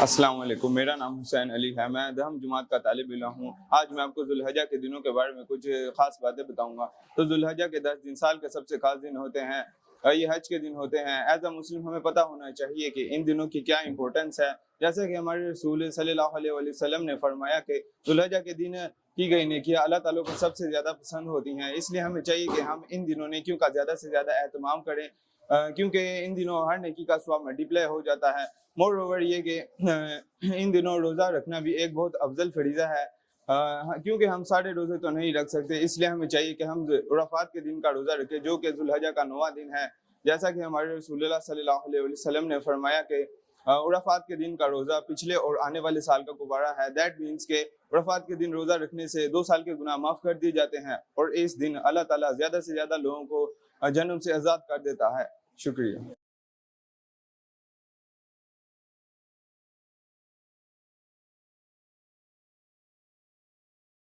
السلام علیکم، میرا نام حسین علی ہے، میں دہم جماعت کا طالب علم ہوں۔ آج میں آپ کو ذوالحجہ کے دنوں کے بارے میں کچھ خاص باتیں بتاؤں گا۔ تو ذوالحجہ کے 10 دن سال کے سب سے خاص دن ہوتے ہیں، یہ حج کے دن ہوتے ہیں۔ ایز اے مسلم ہمیں پتہ ہونا چاہیے کہ ان دنوں کی کیا امپورٹنس ہے، جیسے کہ ہمارے رسول صلی اللہ علیہ وسلم نے فرمایا کہ ذوالحجہ کے دن کی گئی نیکیاں اللہ تعالیٰ کو سب سے زیادہ پسند ہوتی ہیں، اس لیے ہمیں چاہیے کہ ہم ان دنوں نیکیوں کا زیادہ سے زیادہ اہتمام کریں، کیونکہ ان دنوں ہر نیکی کا ثواب ملٹیپلائی ہو جاتا ہے۔ مور اوور یہ کہ ان دنوں روزہ رکھنا بھی ایک بہت افضل فریضہ ہے، کیونکہ ہم سارے روزے تو نہیں رکھ سکتے، اس لیے ہمیں چاہیے کہ ہم عرفات کے دن کا روزہ رکھیں، جو کہ ذوالحجہ کا 9واں دن ہے۔ جیسا کہ ہمارے رسول اللہ صلی اللہ علیہ وسلم نے فرمایا کہ عرفات کے دن کا روزہ پچھلے اور آنے والے سال کا گبارہ ہے۔ دیٹ مینس کہ عرفات کے دن روزہ رکھنے سے 2 سال کے گناہ معاف کر دیے جاتے ہیں، اور اس دن اللہ تعالیٰ زیادہ سے زیادہ لوگوں کو جہنم سے آزاد کر دیتا ہے۔ شکریہ۔